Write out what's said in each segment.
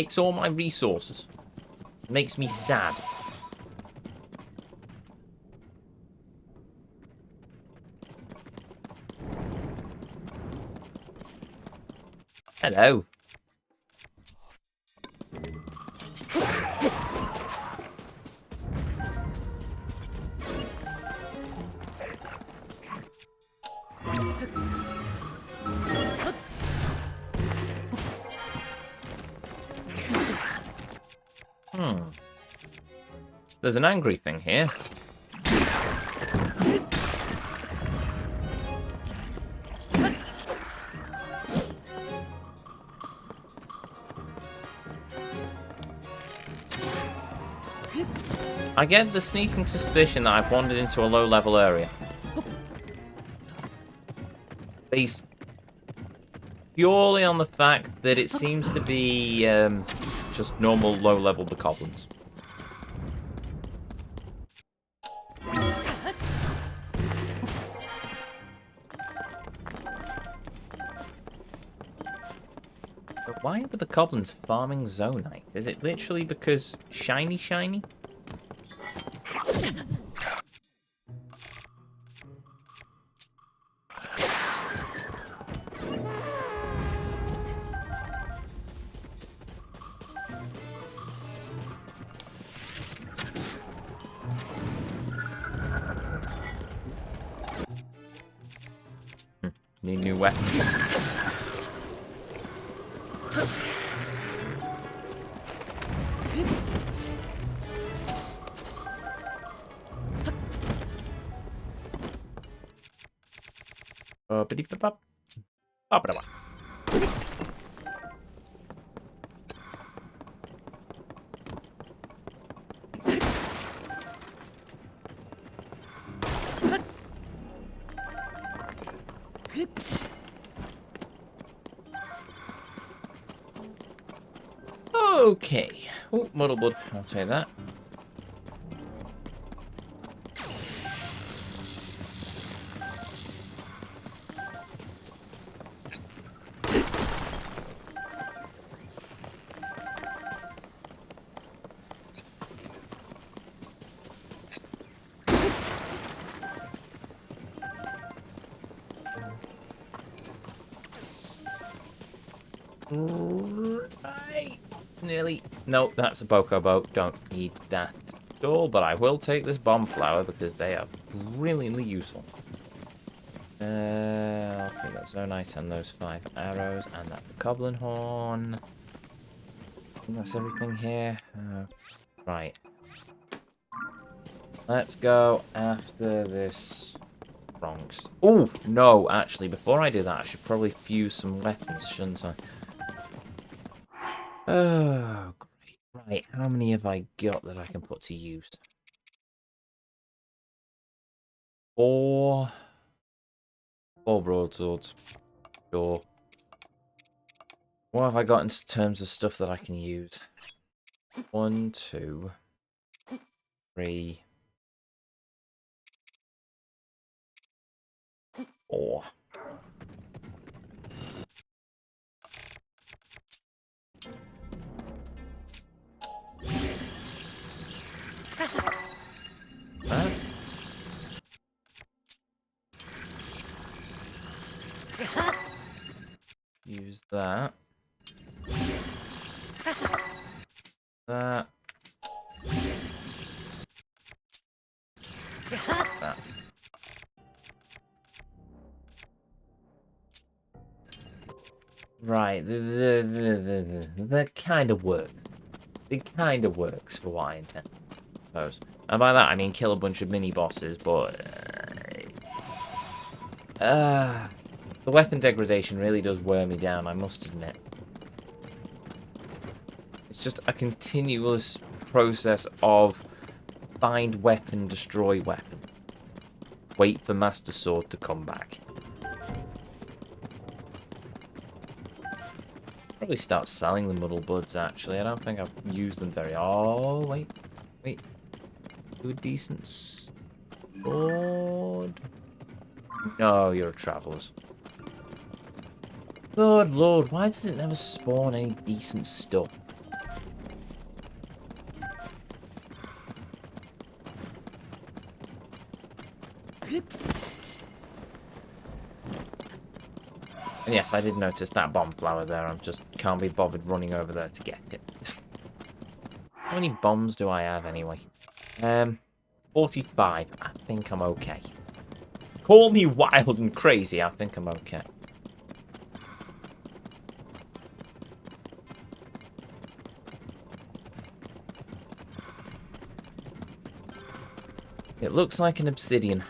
Takes all my resources. Makes me sad. Hello. There's an angry thing here. I get the sneaking suspicion that I've wandered into a low-level area. Based purely on the fact that it seems to be just normal low-level bokoblins. But why are the bokoblins farming Zonite? Is it literally because shiny? Need new weapons. Okay. Oh, Muddleblood. I'll say that. Right. Nearly. No, that's a Boko boat. Don't need that at all. But I will take this bomb flower because they are brilliantly useful. I'll take that Zonite and those 5 arrows and that Goblin Horn. I think that's everything here. Right. Let's go after this Bronx. Oh, no, actually, before I do that, I should probably fuse some weapons, shouldn't I? Oh, great. Right, how many have I got that I can put to use? 4 broadswords. Sure. What have I got in terms of stuff that I can use? 1, 2, 3, 4. That. Use that. That. That. Right, that kind of works. It kind of works for what I intend, I suppose. And by that I mean kill a bunch of mini bosses, but the weapon degradation really does wear me down, I must admit. It's just a continuous process of find weapon, destroy weapon. Wait for Master Sword to come back. Probably start selling the Muddlebloods, actually. I don't think I've used them very... Oh, wait. Do a decent sword. No, you're a Travelers. Good lord, why does it never spawn any decent stuff? Yes, I did notice that bomb flower there. I just can't be bothered running over there to get it. How many bombs do I have anyway? 45. I think I'm okay. Call me wild and crazy. I think I'm okay. It looks like an obsidian.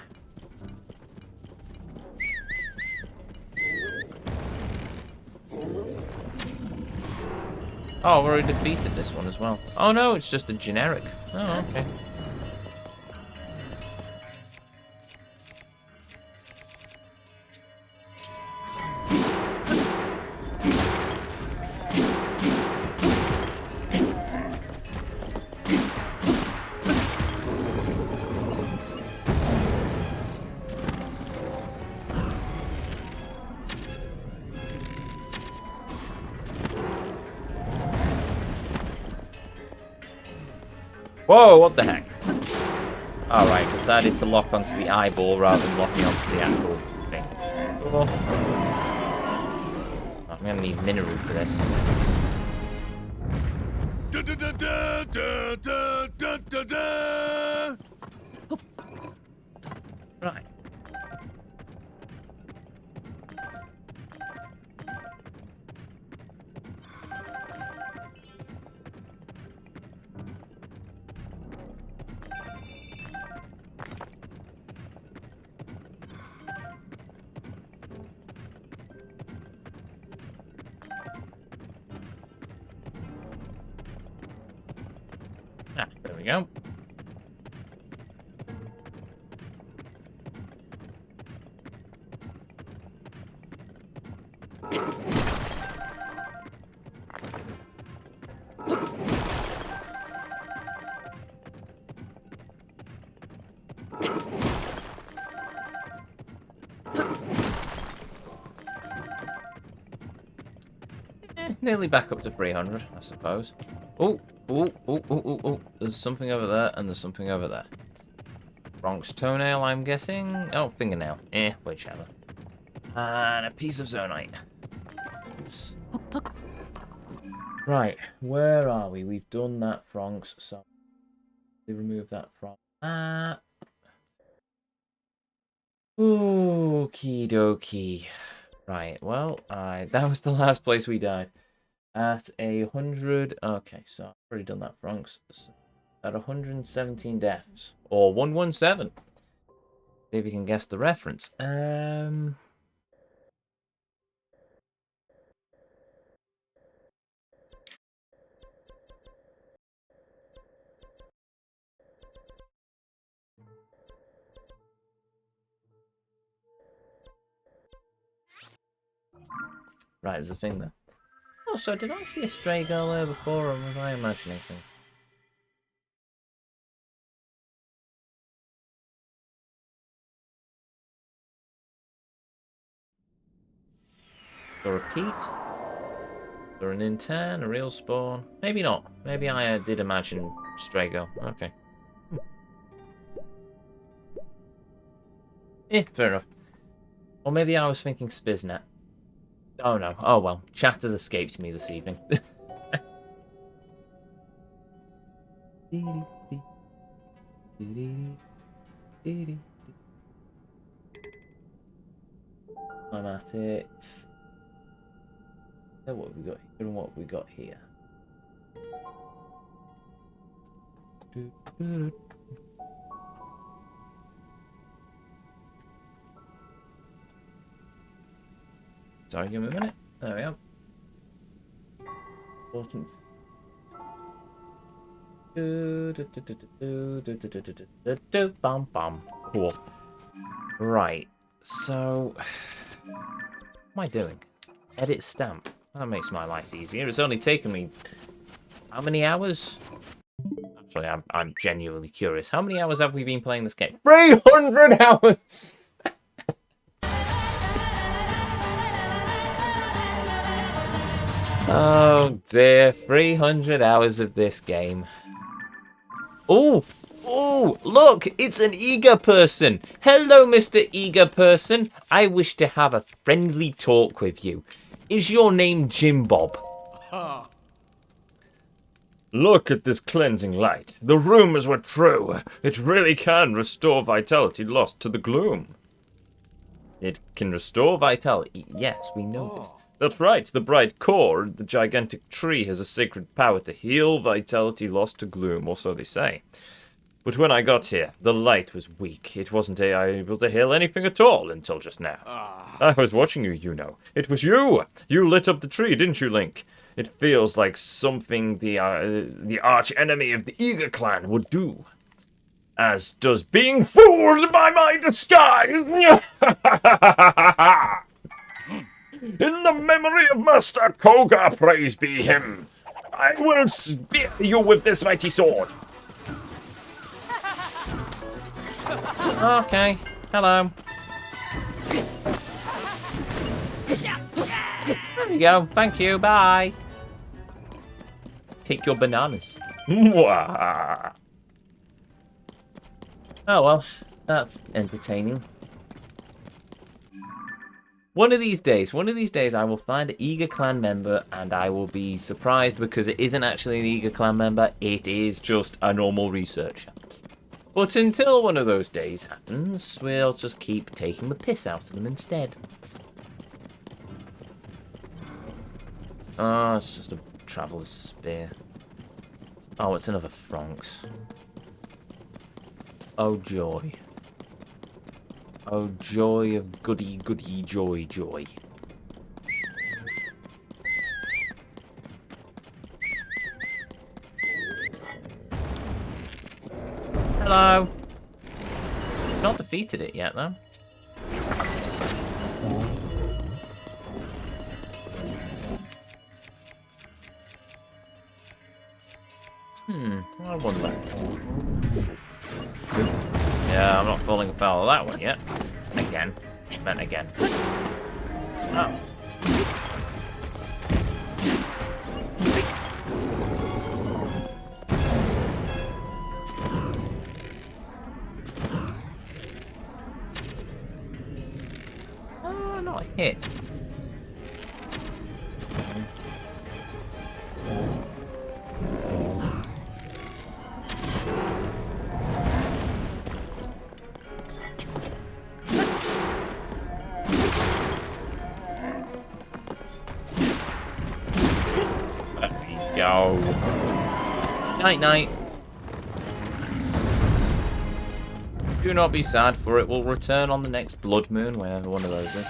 Oh, I've already defeated this one as well. Oh no, it's just a generic. Oh, okay. Whoa, what the heck? Alright, decided to lock onto the eyeball rather than locking onto the actual thing. Oh. I'm gonna need mineral for this. Right. Ah, there we go. Nearly back up to 300, I suppose. Oh, oh. There's something over there, and there's something over there. Bronx toenail, I'm guessing. Oh, fingernail. Whichever. And a piece of zonite. Right, where are we? We've done that Bronx, so we remove that from that. Okie dokie. Right, well, that was the last place we died. At 100... Okay, so I've already done that Bronx. So at 117 deaths. Or 117. See if you can guess the reference. Right, there's a thing there. Oh, so did I see a stray girl there before, or was I imagining things? Or a Pete? Or an intern? A real spawn? Maybe not. Maybe I did imagine stray girl. Okay. Fair enough. Or maybe I was thinking Spiznet. Oh no. Oh well. Chat has escaped me this evening. I'm at it. What have we got here and what have we got here? Sorry, give me a minute. There we go. Important. Bum bum. Cool. Right. So, what am I doing? Edit stamp. That makes my life easier. It's only taken me how many hours? Actually, I'm genuinely curious. How many hours have we been playing this game? 300 hours. Oh dear, 300 hours of this game. Oh, Oh, look, it's an eager person. Hello, Mr. Eager Person. I wish to have a friendly talk with you. Is your name Jim Bob? Look at this cleansing light. The rumors were true. It really can restore vitality lost to the gloom. It can restore vitality. Yes, we know this. That's right. The bright core, the gigantic tree, has a sacred power to heal vitality lost to gloom, or so they say. But when I got here, the light was weak. It wasn't able to heal anything at all until just now. I was watching you, you know. It was you! You lit up the tree, didn't you, Link? It feels like something the arch enemy of the Eager clan would do. As does being fooled by my disguise! In the memory of Master Koga, praise be him, I will spear you with this mighty sword. Okay, hello. There you go, thank you, bye. Take your bananas. Oh well, that's entertaining. One of these days I will find an Eager clan member and I will be surprised because it isn't actually an Eager clan member, it is just a normal researcher. But until one of those days happens, we'll just keep taking the piss out of them instead. Oh, it's just a traveller's spear. Oh, it's another Franks. Oh, joy. Oh, joy of goody, goody, joy, joy. Hello. Not defeated it yet, though. I wonder. Yeah, I'm not falling afoul of that one yet. Again. Meant again. Oh. Oh, not a hit. Go. Night night. Do not be sad, for it will return on the next blood moon, whenever one of those is.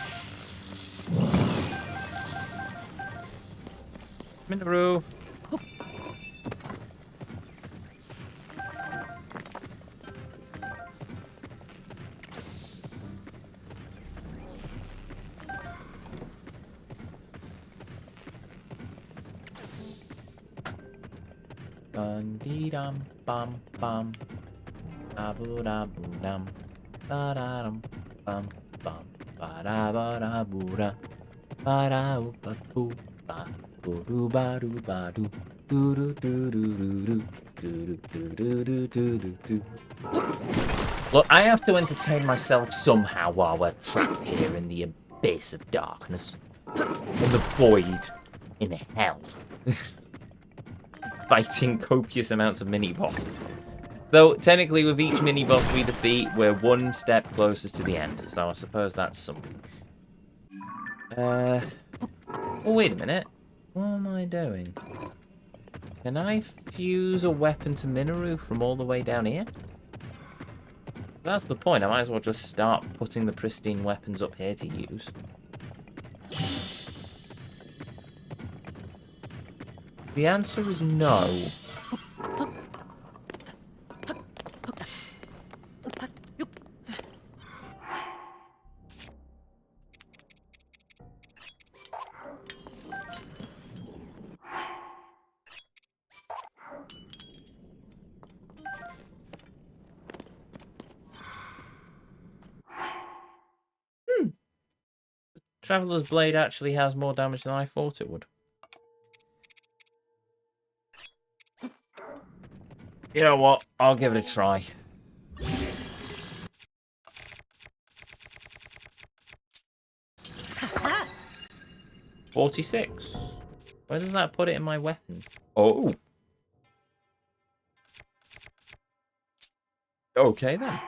Minoru. Dum bum bum, abu da bu dum, ba da dum bum bum, ba da ba da bu da, ba da ba boo ba, boo doo ba doo ba doo, doo doo doo doo doo doo doo doo doo doo doo. Look, I have to entertain myself somehow while we're trapped here in the abyss of darkness, in the void, in hell. Fighting copious amounts of mini-bosses. Though, technically, with each mini-boss we defeat, we're one step closer to the end. So I suppose that's something. Oh, wait a minute. What am I doing? Can I fuse a weapon to Minoru from all the way down here? If that's the point. I might as well just start putting the pristine weapons up here to use. The answer is no. Traveler's Blade actually has more damage than I thought it would. You know what? I'll give it a try. $46. Where does that put it in my weapon? Oh. Okay then.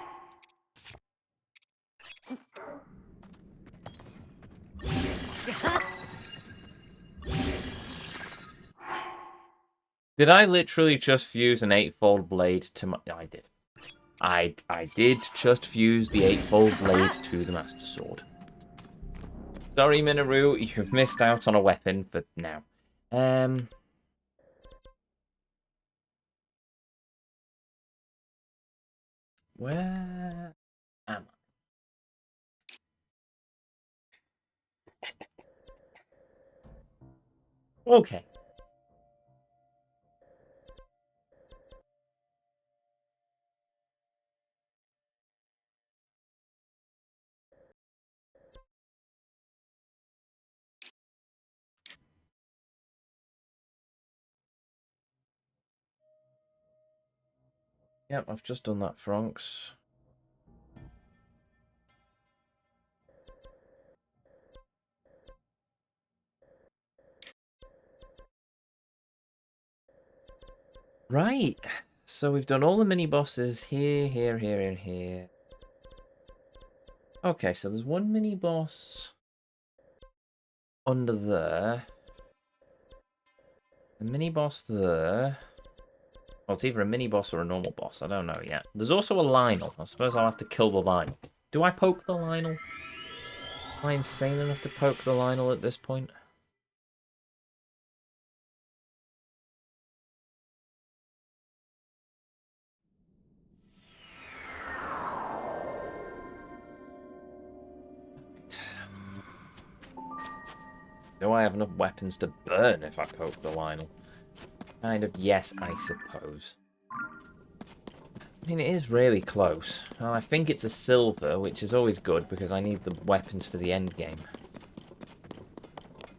Did I literally just fuse an 8-fold blade to my... I did. I did just fuse the 8-fold blade to the Master Sword. Sorry, Minoru, you've missed out on a weapon, but now. Where am I? Okay. Yep, I've just done that, Franks. Right. So we've done all the mini-bosses here, here, here, and here. Okay, so there's one mini-boss under there. A mini-boss there. Well, it's either a mini-boss or a normal boss. I don't know yet. There's also a Lionel. I suppose I'll have to kill the Lionel. Do I poke the Lionel? Am I insane enough to poke the Lionel at this point? Do I have enough weapons to burn if I poke the Lionel? Kind of, yes, I suppose. I mean, it is really close. Well, I think it's a silver, which is always good because I need the weapons for the end game.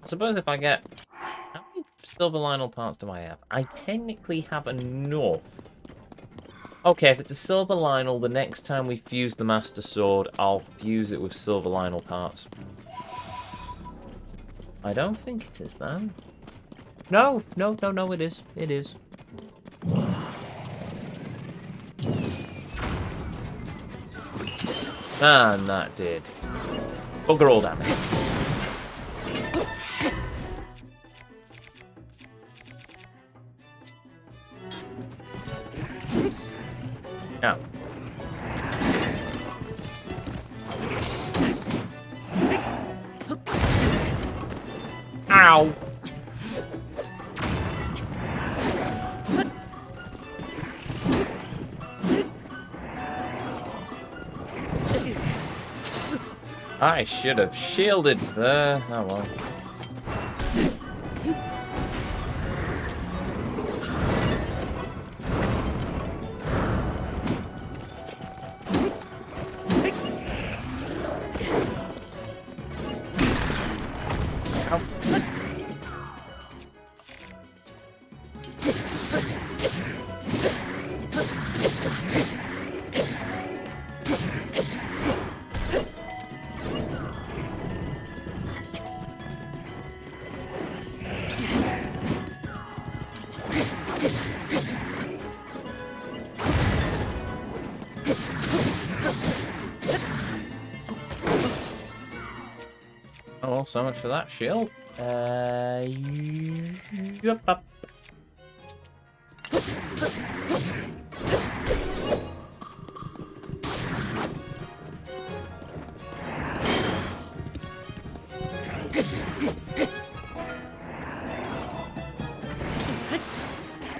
I suppose if I get... How many silver Lionel parts do I have? I technically have enough. Okay, if it's a silver Lionel, the next time we fuse the Master Sword, I'll fuse it with silver Lionel parts. I don't think it is, though. No, no, no, no, it is. It is. And that did bugger all damage. Now. Ow! I should have shielded there. Oh well. Oh, well, so much for that shield. Yep.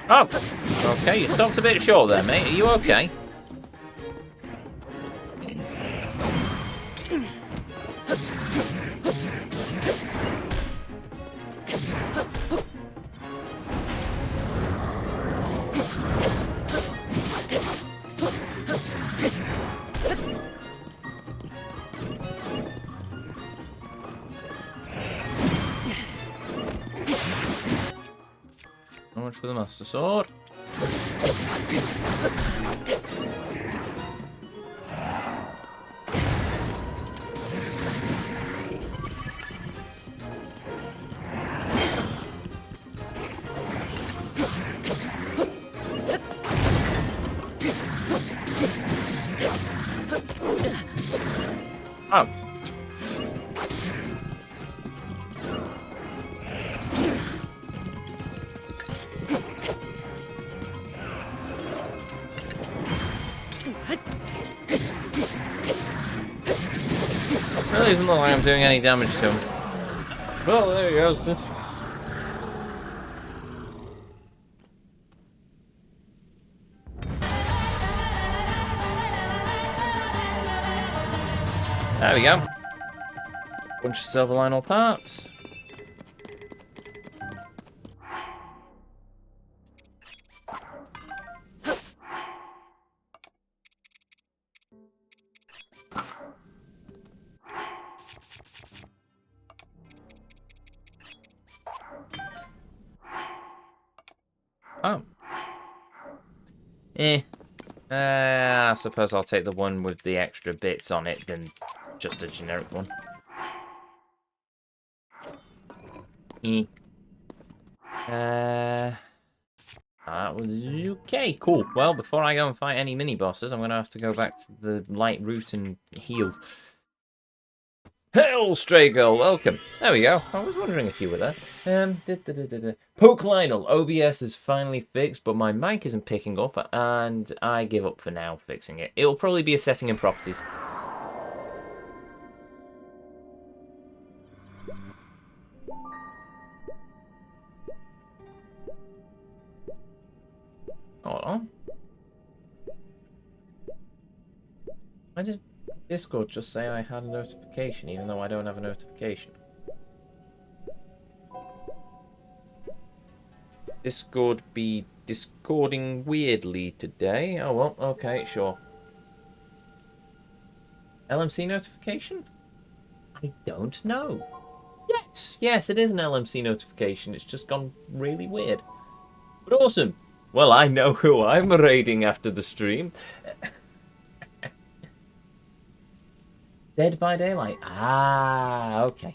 Oh, okay, you stopped a bit short there, mate. Are you okay? So much for the Master Sword. Oh. Really doesn't look like I'm doing any damage to him. Well, there he goes. There we go. Bunch of silver Lionel parts. Oh. I suppose I'll take the one with the extra bits on it than just a generic one. That was okay, cool. Well, before I go and fight any mini-bosses, I'm going to have to go back to the light route and heal. Hail, stray girl, welcome. There we go. I was wondering if you were there. Poke Lionel, OBS is finally fixed, but my mic isn't picking up, and I give up for now fixing it. It'll probably be a setting in properties. Hold on. Why did Discord just say I had a notification, even though I don't have a notification? Discord be discording weirdly today. Oh well, okay, sure. LMC notification? I don't know. Yes, it is an LMC notification. It's just gone really weird. But awesome. Well, I know who I'm raiding after the stream. Dead by Daylight. Ah, okay.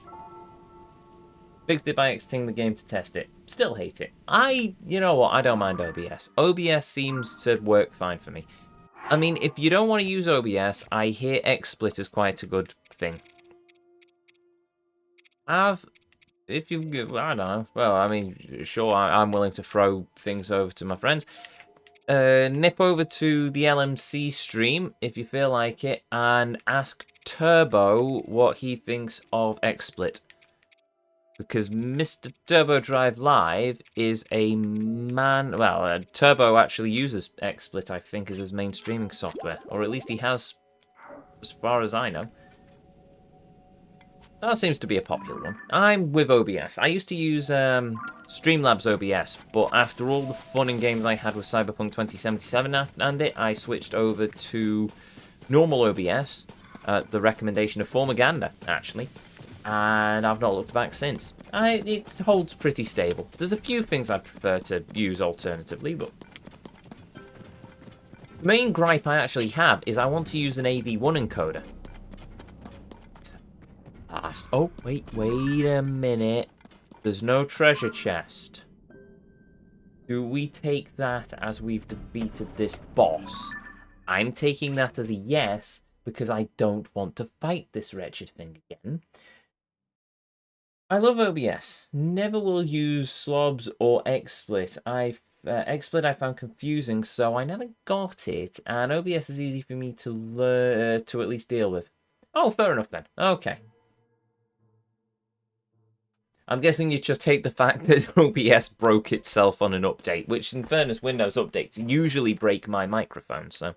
Fixed it by exiting the game to test it. Still hate it. You know what, I don't mind OBS. OBS seems to work fine for me. I mean, if you don't want to use OBS, I hear XSplit is quite a good thing. If you, I don't know. Well, I mean, sure, I'm willing to throw things over to my friends. Nip over to the LMC stream if you feel like it, and ask Turbo what he thinks of XSplit. Because Mr. Turbo Drive Live is a man... Well, Turbo actually uses XSplit, I think, as his main streaming software. Or at least he has, as far as I know. That seems to be a popular one. I'm with OBS. I used to use Streamlabs OBS, but after all the fun and games I had with Cyberpunk 2077 and it, I switched over to normal OBS, the recommendation of Formaganda, actually. And I've not looked back since. It holds pretty stable. There's a few things I'd prefer to use alternatively, but... The main gripe I actually have is I want to use an AV1 encoder. Oh, wait a minute. There's no treasure chest. Do we take that as we've defeated this boss? I'm taking that as a yes, because I don't want to fight this wretched thing again. I love OBS. Never will use Slobs or XSplit. XSplit I found confusing, so I never got it, and OBS is easy for me to learn, to at least deal with. Oh, fair enough then. Okay. I'm guessing you just hate the fact that OBS broke itself on an update, which in fairness, Windows updates usually break my microphone, so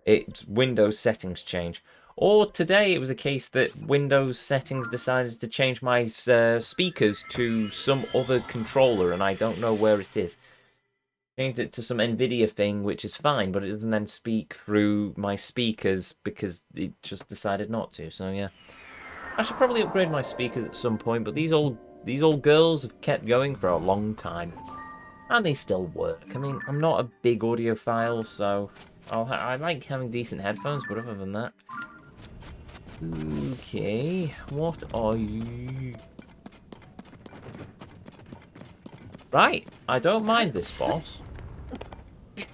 it's Windows settings change. Or today it was a case that Windows settings decided to change my speakers to some other controller, and I don't know where it is. Changed it to some NVIDIA thing, which is fine, but it doesn't then speak through my speakers because it just decided not to, so yeah. I should probably upgrade my speakers at some point, but these old girls have kept going for a long time. And they still work. I mean, I'm not a big audiophile, so I like having decent headphones, but other than that... Okay, what are you? Right, I don't mind this boss. Do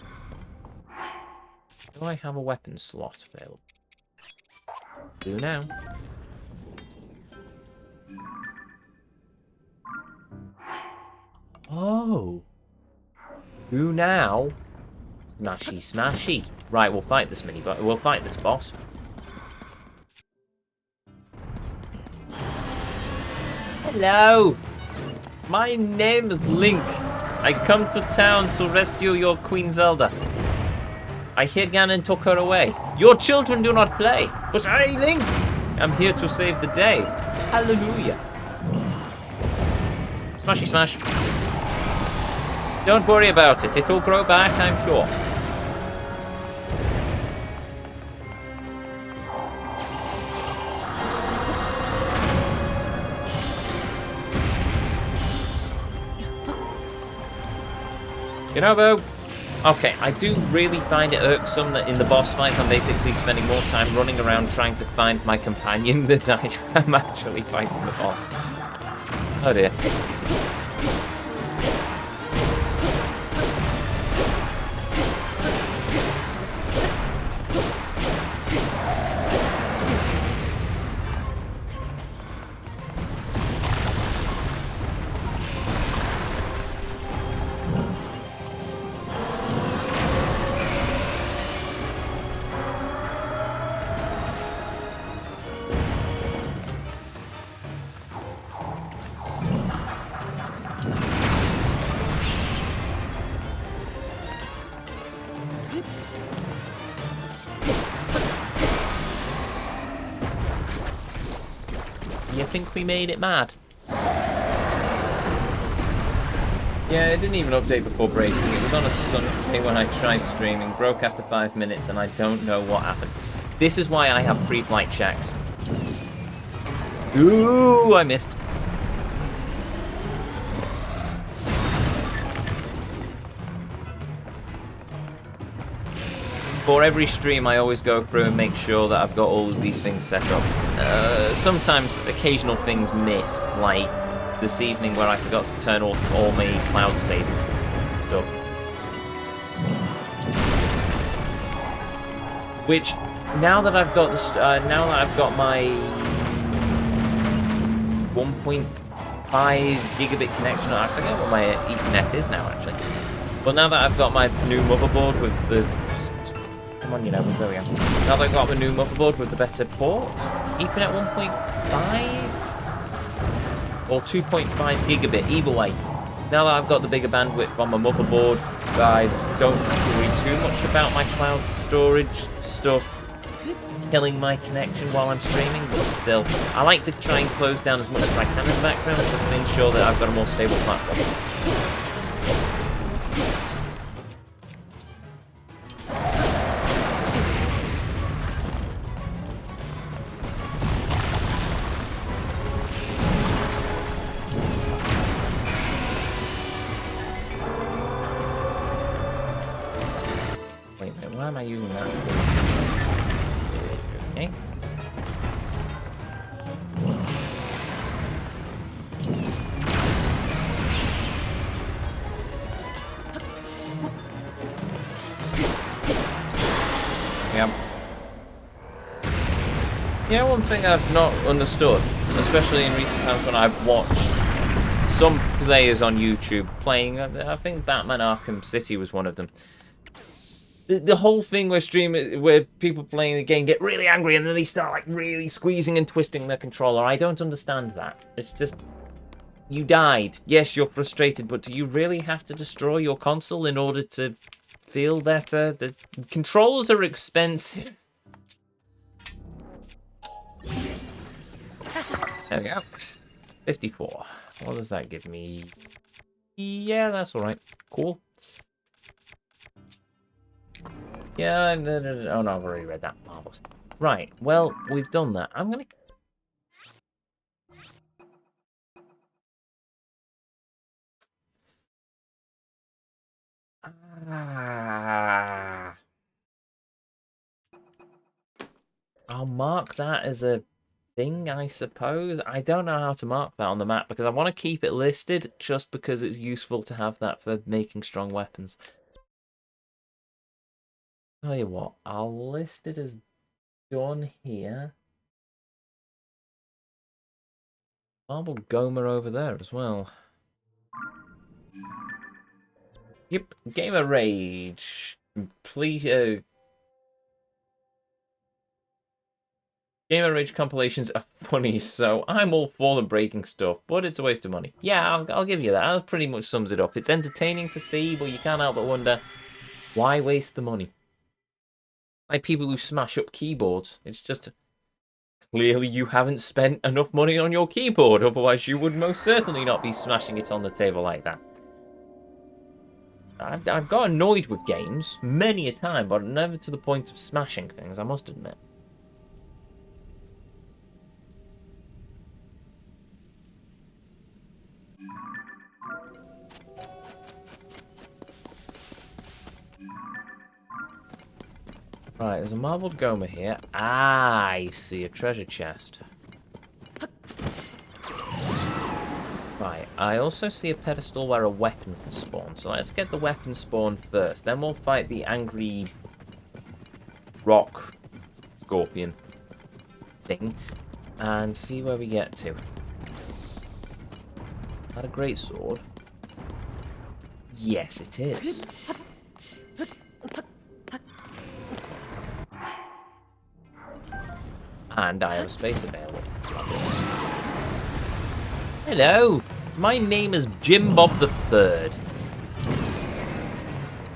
I have a weapon slot available? Do now. Oh. Do now. Smashy, smashy. Right, we'll fight this we'll fight this boss. Hello. My name is Link. I come to town to rescue your Queen Zelda. I hear Ganon took her away. Your children do not play, but I, Link, am here to save the day. Hallelujah. Smashy smash. Don't worry about it. It will grow back, I'm sure. You know, though, okay, I do really find it irksome that in the boss fights I'm basically spending more time running around trying to find my companion than I am actually fighting the boss. Oh dear. You think we made it mad? Yeah, it didn't even update before breaking. It was on a Sunday when I tried streaming, broke after 5 minutes, and I don't know what happened. This is why I have pre-flight checks. Ooh, I missed. For every stream, I always go through and make sure that I've got all of these things set up. Sometimes occasional things miss, like this evening where I forgot to turn off all my cloud saving stuff. Which, now that I've got my 1.5 gigabit connection, I forget what my Ethernet is now actually. But now that I've got my new motherboard with the come on, you know, there we go. Now that I've got the new motherboard with the better port, Ethernet 1.5 or 2.5 gigabit, either way. Now that I've got the bigger bandwidth on my motherboard, I don't worry too much about my cloud storage stuff killing my connection while I'm streaming, but still, I like to try and close down as much as I can in the background just to ensure that I've got a more stable platform. Why am I using that? Okay. Yeah. You know, one thing I've not understood, especially in recent times when I've watched some players on YouTube playing, I think Batman Arkham City was one of them. The whole thing where people playing the game get really angry and then they start like really squeezing and twisting their controller. I don't understand that. It's just, you died. Yes, you're frustrated, but do you really have to destroy your console in order to feel better? The controllers are expensive. There we go. 54. What does that give me? Yeah, that's alright. Cool. Yeah, no. Oh no, I've already read that. Marvelous. Right, well, we've done that. I'm gonna Ah. I'll mark that as a thing, I suppose. I don't know how to mark that on the map because I want to keep it listed just because it's useful to have that for making strong weapons. Tell you what, I'll list it as done here. Marble Gomer over there as well. Yep, Gamer Rage. Please, Gamer Rage compilations are funny, so I'm all for the breaking stuff, but it's a waste of money. Yeah, I'll give you that. That pretty much sums it up. It's entertaining to see, but you can't help but wonder, why waste the money? Like people who smash up keyboards. It's just, clearly you haven't spent enough money on your keyboard, otherwise you would most certainly not be smashing it on the table like that. I've got annoyed with games many a time, but never to the point of smashing things, I must admit. Right, there's a marbled Gomer here. Ah, I see a treasure chest. Right, I also see a pedestal where a weapon can spawn. So let's get the weapon spawn first. Then we'll fight the angry rock scorpion thing and see where we get to. Is that a great sword? Yes, it is. And I have a space available. Hello, my name is Jim Bob the Third.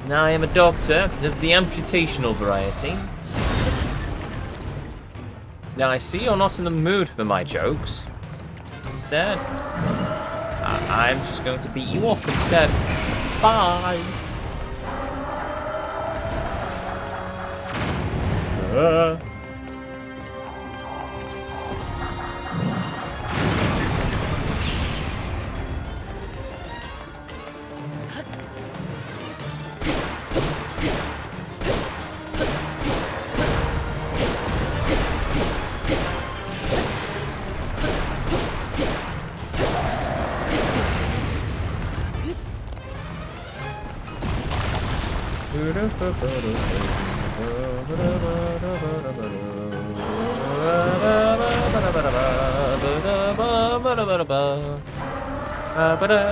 Now I am a doctor of the amputational variety. Now I see you're not in the mood for my jokes. Instead, I'm just going to beat you up instead. Bye.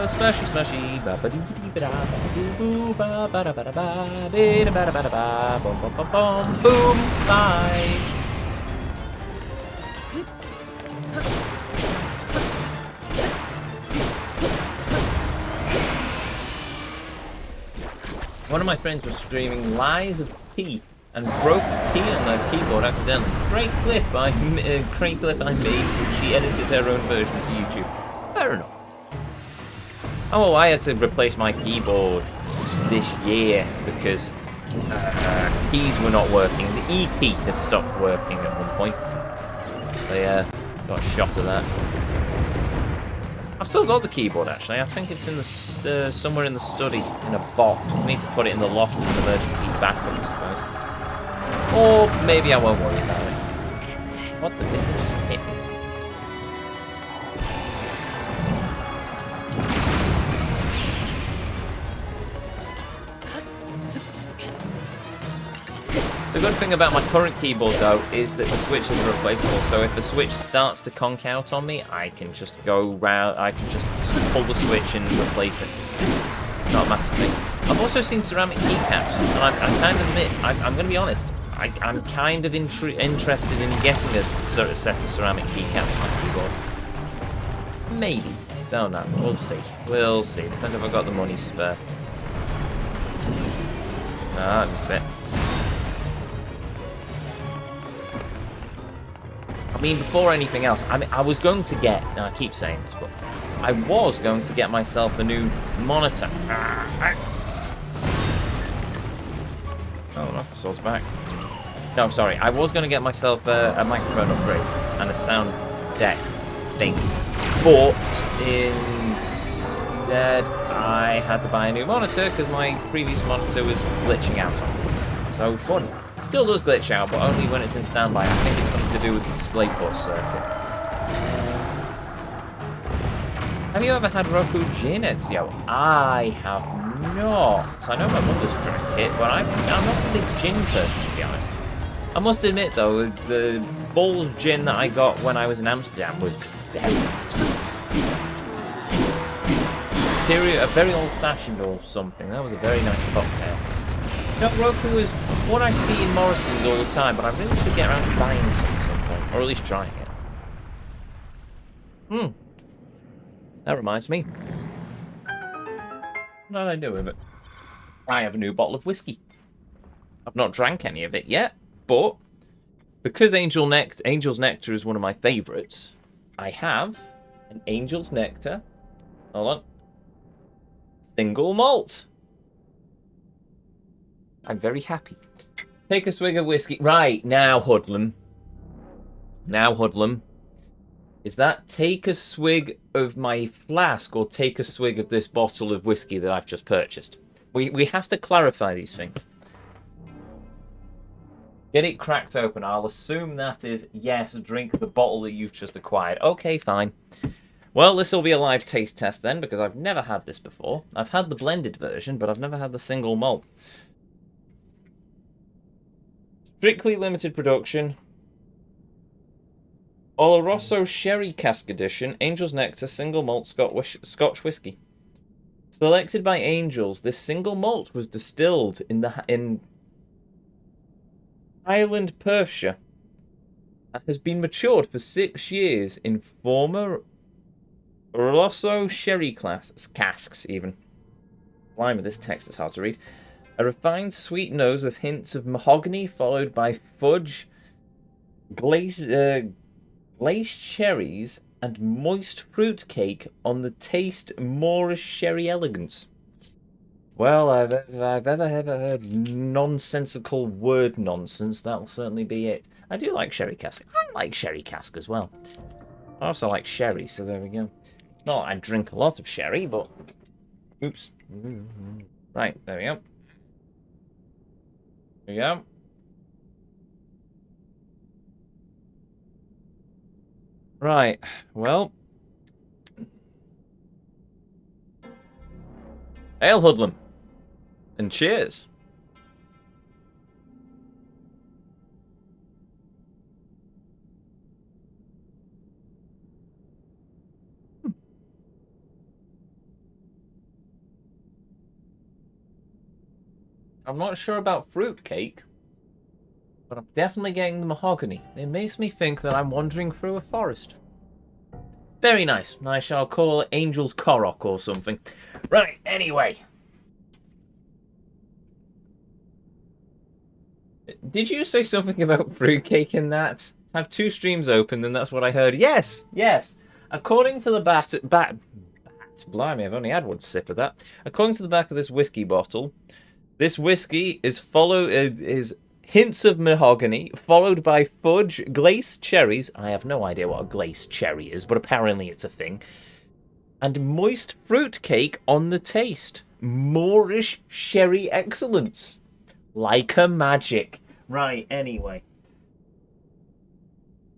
Smashy smashy ba ba doo doo ba da ba doo boo ba ba da ba da ba ba da ba da ba da ba boom boom boom boom boom bye. One of my friends was streaming Lies of P and broke the P on the keyboard accidentally. Great clip I made, which she edited her own version for YouTube. Fair enough. Oh, I had to replace my keyboard this year because keys were not working. The E key had stopped working at one point. They got a shot of that. I've still got the keyboard actually. I think it's in the somewhere in the study in a box. I need to put it in the loft as an emergency backup, I suppose. Or maybe I won't worry about it. What the thing just hit me? The good thing about my current keyboard, though, is that the switch is replaceable. So if the switch starts to conk out on me, I can just go round. I can just pull the switch and replace it. Not a massive thing. I've also seen ceramic keycaps, and I kind of admit, I'm going to be honest. I'm kind of interested in getting a sort of set of ceramic keycaps on my keyboard. Maybe. Don't know. We'll see. We'll see. Depends if I've got the money spare. No, that would fit. I mean, before anything else, I was going to get, and I keep saying this, but I was going to get myself a new monitor. Oh, that's the sword's back. No, sorry, I was going to get myself a microphone upgrade and a sound deck thing, but instead I had to buy a new monitor because my previous monitor was glitching out on me. So fun. Still does glitch out, but only when it's in standby. I think it's something to do with the DisplayPort circuit. Have you ever had Roku Gin, Ezio? I have not. I know my mother's drank it, but I'm not a big gin person, to be honest. I must admit, though, the Bull's gin that I got when I was in Amsterdam was very nice. Superior, a very old-fashioned or something. That was a very nice cocktail. You know, Roku is what I see in Morrison's all the time, but I really need to get around to buying some at some point, or at least trying it. That reminds me. What did I do with it? I have a new bottle of whiskey. I've not drank any of it yet, but because Angel's Nectar is one of my favourites, I have an Angel's Nectar. Hold on. Single malt. I'm very happy. Take a swig of whiskey. Right, now, Hoodlum. Now, Hoodlum. Is that take a swig of my flask or take a swig of this bottle of whiskey that I've just purchased? We have to clarify these things. Get it cracked open. I'll assume that is, yes, drink the bottle that you've just acquired. Okay, fine. Well, this will be a live taste test then, because I've never had this before. I've had the blended version, but I've never had the single malt. Strictly limited production. Oloroso Sherry Cask Edition, Angel's Nectar, Single Malt Scotch Whisky. Selected by Angels, this single malt was distilled in Highland, Perthshire, and has been matured for 6 years in former Oloroso Sherry casks, even. Blimey, this text is hard to read. A refined sweet nose with hints of mahogany, followed by fudge, glazed cherries, and moist fruit cake on the taste Moorish sherry elegance. Well, I've ever heard nonsensical word nonsense. That'll certainly be it. I do like sherry cask. I like sherry cask as well. I also like sherry, so there we go. Not that I drink a lot of sherry, but... Oops. Right, there we go. There we go. Right, well. Ale Hoodlum. And cheers. I'm not sure about fruitcake, but I'm definitely getting the mahogany. It makes me think that I'm wandering through a forest. Very nice. I shall call it Angel's Korok or something. Right, anyway. Did you say something about fruitcake in that? I have 2 streams open, and that's what I heard. Yes, yes. According to the blimey, I've only had 1 sip of that. According to the back of this whiskey bottle, this whiskey is hints of mahogany, followed by fudge, glazed cherries. I have no idea what a glazed cherry is, but apparently it's a thing. And moist fruit cake on the taste. Moorish sherry excellence. Like a magic. Right, anyway.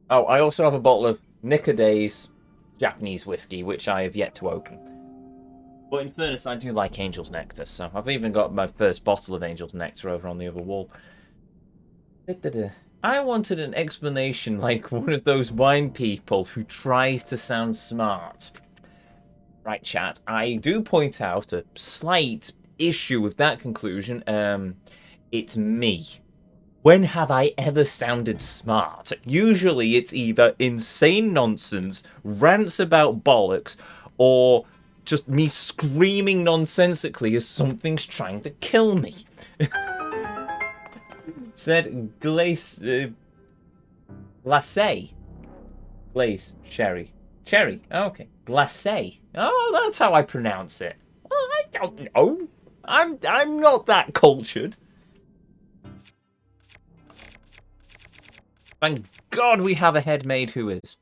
Oh, I also have a bottle of Nicoday's Japanese whiskey, which I have yet to open. But in fairness, I do like Angel's Nectar, so I've even got my first bottle of Angel's Nectar over on the other wall. I wanted an explanation like one of those wine people who tries to sound smart. Right, chat, I do point out a slight issue with that conclusion. It's me. When have I ever sounded smart? Usually it's either insane nonsense, rants about bollocks, or just me screaming nonsensically as something's trying to kill me. Said glacé. Glaze. Sherry. Cherry. Oh, okay. Glacé. Oh, that's how I pronounce it. Well, I don't know. I'm not that cultured. Thank God we have a head maid who is.